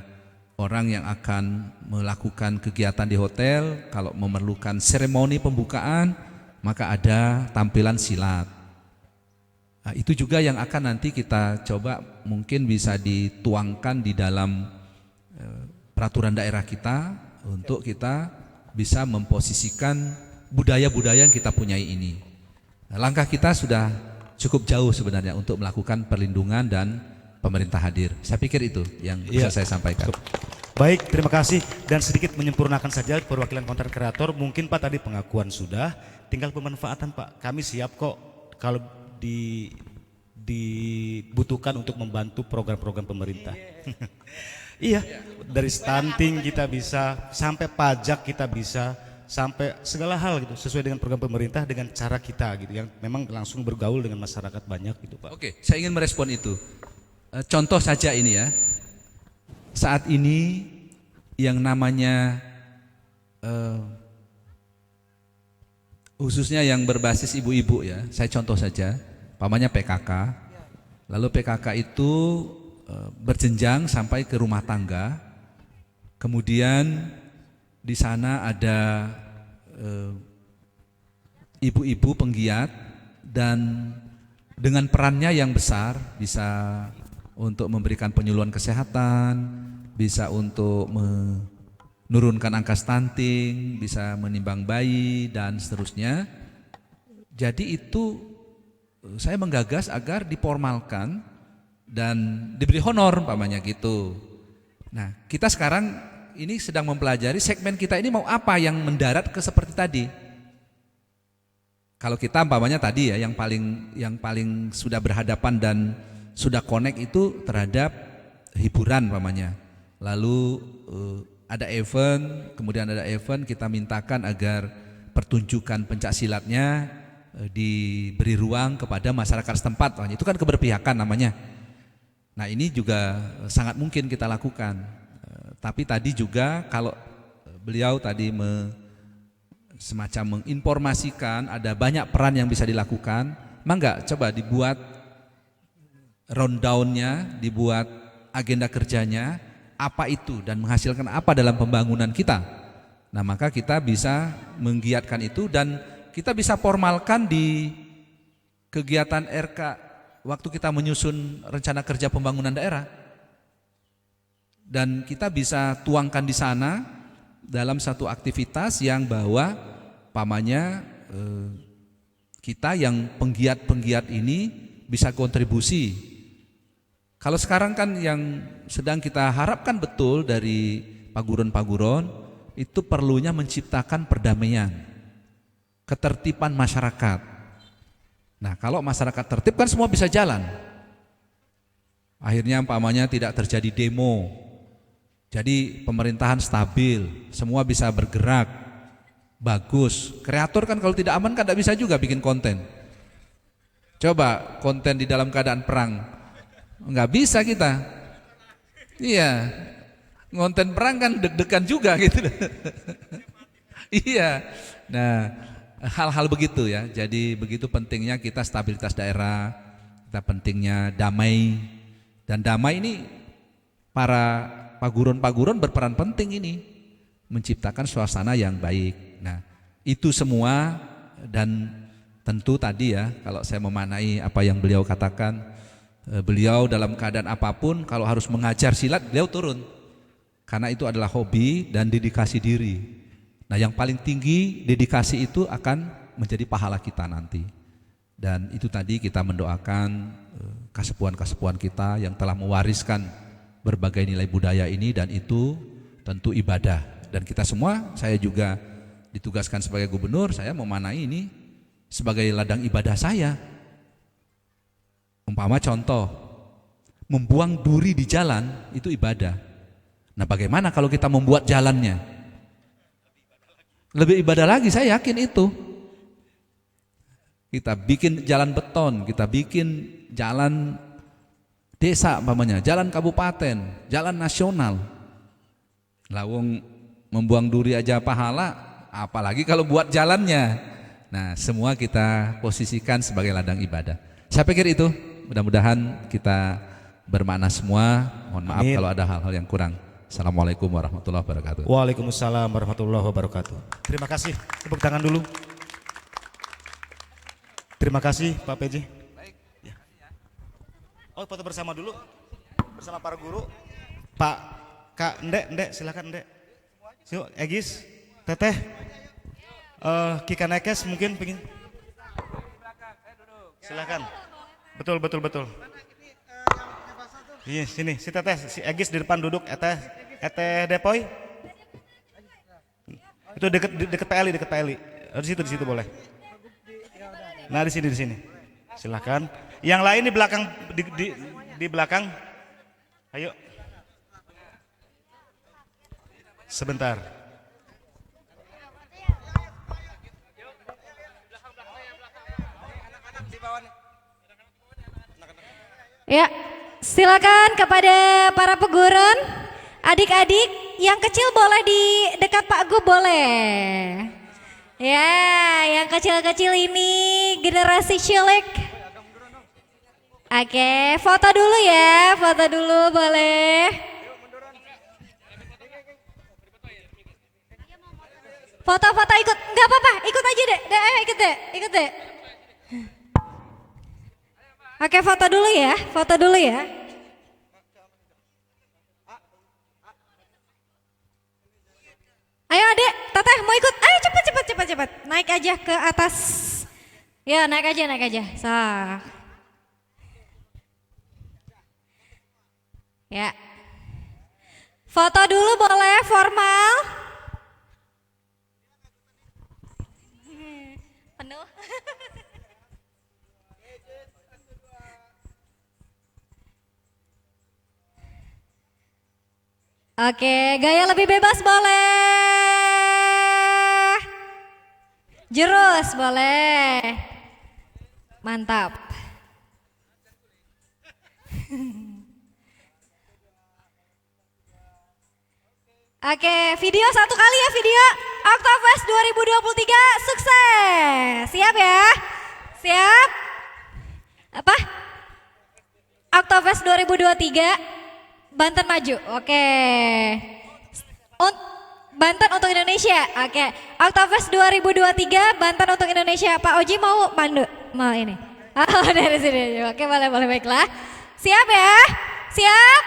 orang yang akan melakukan kegiatan di hotel, kalau memerlukan seremoni pembukaan, maka ada tampilan silat. Nah, itu juga yang akan nanti kita coba mungkin bisa dituangkan di dalam peraturan daerah kita untuk kita bisa memposisikan budaya-budaya yang kita punyai ini. Nah, langkah kita sudah cukup jauh sebenarnya untuk melakukan perlindungan dan pemerintah hadir. Saya pikir itu yang bisa saya sampaikan. Baik, terima kasih. Dan sedikit menyempurnakan saja perwakilan konten kreator. Mungkin Pak tadi pengakuan sudah, tinggal pemanfaatan Pak. Kami siap kok kalau dibutuhkan untuk membantu program-program pemerintah. Iya, dari stunting kita bisa, sampai pajak kita bisa, sampai segala hal gitu, sesuai dengan program pemerintah dengan cara kita gitu, yang memang langsung bergaul dengan masyarakat banyak gitu Pak. Oke, saya ingin merespon itu. Contoh saja ini ya, saat ini yang namanya khususnya yang berbasis ibu-ibu ya, saya contoh saja, pamannya PKK, lalu PKK itu berjenjang sampai ke rumah tangga, kemudian di sana ada ibu-ibu penggiat, dan dengan perannya yang besar bisa untuk memberikan penyuluhan kesehatan, bisa untuk menurunkan angka stunting, bisa menimbang bayi dan seterusnya. Jadi itu saya menggagas agar diformalkan dan diberi honor umpamanya gitu. Nah, kita sekarang ini sedang mempelajari segmen kita ini mau apa yang mendarat ke seperti tadi. Kalau kita umpamanya tadi ya yang paling sudah berhadapan dan sudah connect itu terhadap hiburan umpamanya. Lalu ada event, kemudian ada event kita mintakan agar pertunjukan pencak silatnya diberi ruang kepada masyarakat setempat. Itu kan keberpihakan namanya. Nah, ini juga sangat mungkin kita lakukan. Tapi tadi juga kalau beliau tadi semacam menginformasikan ada banyak peran yang bisa dilakukan, mangga coba dibuat rundown-nya, dibuat agenda kerjanya, apa itu dan menghasilkan apa dalam pembangunan kita. Nah, maka kita bisa menggiatkan itu dan kita bisa formalkan di kegiatan RK waktu kita menyusun rencana kerja pembangunan daerah. Dan kita bisa tuangkan di sana dalam satu aktivitas yang bahwa pamannya kita yang penggiat-penggiat ini bisa kontribusi Kalau sekarang kan yang sedang kita harapkan betul dari paguron-paguron itu perlunya menciptakan perdamaian, ketertiban masyarakat. Nah, kalau masyarakat tertib kan semua bisa jalan. Akhirnya umpamanya tidak terjadi demo. Jadi pemerintahan stabil, semua bisa bergerak. Bagus. Kreator kan kalau tidak aman kan tidak bisa juga bikin konten. Coba konten di dalam keadaan perang, nggak bisa kita. Iya, konten perang kan deg-degan juga gitu. Iya. Nah, hal-hal begitu ya. Jadi begitu pentingnya kita stabilitas daerah, kita pentingnya damai. Dan damai ini para paguron-paguron berperan penting ini menciptakan suasana yang baik. Nah, itu semua dan tentu tadi ya, kalau saya memaknai apa yang beliau katakan, beliau dalam keadaan apapun kalau harus mengajar silat beliau turun. Karena itu adalah hobi dan dedikasi diri. Nah, yang paling tinggi dedikasi itu akan menjadi pahala kita nanti. Dan itu tadi kita mendoakan kasepuhan-kasepuhan kita yang telah mewariskan berbagai nilai budaya ini, dan itu tentu ibadah. Dan kita semua, saya juga ditugaskan sebagai gubernur, saya memaknai ini sebagai ladang ibadah saya. Umpama contoh, membuang duri di jalan itu ibadah. Nah, bagaimana kalau kita membuat jalannya? Lebih ibadah lagi, saya yakin itu. Kita bikin jalan beton, kita bikin jalan desa umpamanya, jalan kabupaten, jalan nasional. Lawung membuang duri aja pahala, apalagi kalau buat jalannya. Nah, semua kita posisikan sebagai ladang ibadah. Saya pikir itu, mudah-mudahan kita bermakna semua. Mohon maaf Amin. kalau ada hal-hal yang kurang. Assalamualaikum warahmatullahi wabarakatuh. Waalaikumsalam warahmatullahi wabarakatuh. Terima kasih. Tepuk tangan dulu. Terima kasih Pak PJ. Ya. Oh, foto bersama dulu. Bersama para guru. Pak Kak Ndek, silakan Ndek. Siu, Egis, Teteh. Kika Nekes mungkin pengen. Silakan. Betul. Iya, sini, si Teteh, si Egis di depan duduk, Eteh Depoy. Itu deket PLI. Di situ boleh. Nah, di sini. Silakan. Yang lain di belakang di belakang. Ayo. Sebentar. Ya, silakan kepada para peguron, adik-adik yang kecil boleh di dekat Pak Gub boleh. Ya, yang kecil-kecil ini generasi cilik. Oke, foto dulu ya, foto dulu boleh. Foto-foto ikut, nggak apa-apa, ikut aja deh, ikut deh. Oke, foto dulu ya. Ayo adek, Teteh mau ikut, ayo cepet. Naik aja ke atas. Ya, naik aja. Ya. Foto dulu boleh, formal. Penuh. Oke, gaya lebih bebas boleh. Jurus boleh. Mantap. Oke, video satu kali ya, video Oktoberfest 2023 sukses. Siap ya? Siap? Apa? Oktoberfest 2023 Banten maju, oke. Banten untuk Indonesia, oke. Oktoberfest 2023 Banten untuk Indonesia. Pak Oji mau mandu, mau ini. Oh, dari sini, oke, boleh baiklah. Siap ya? Siap?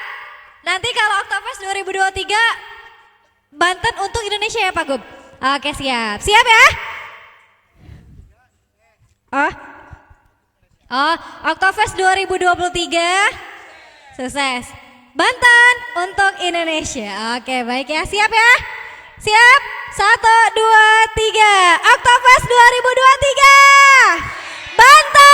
Nanti kalau Oktoberfest 2023 Banten untuk Indonesia ya Pak Gub. Oke, siap. Siap ya? Oh, Oktoberfest 2023 Sukses. Banten untuk Indonesia. Oke, baik ya. Siap ya? Siap? 1, 2, 3. Oktoberfest 2023. Banten.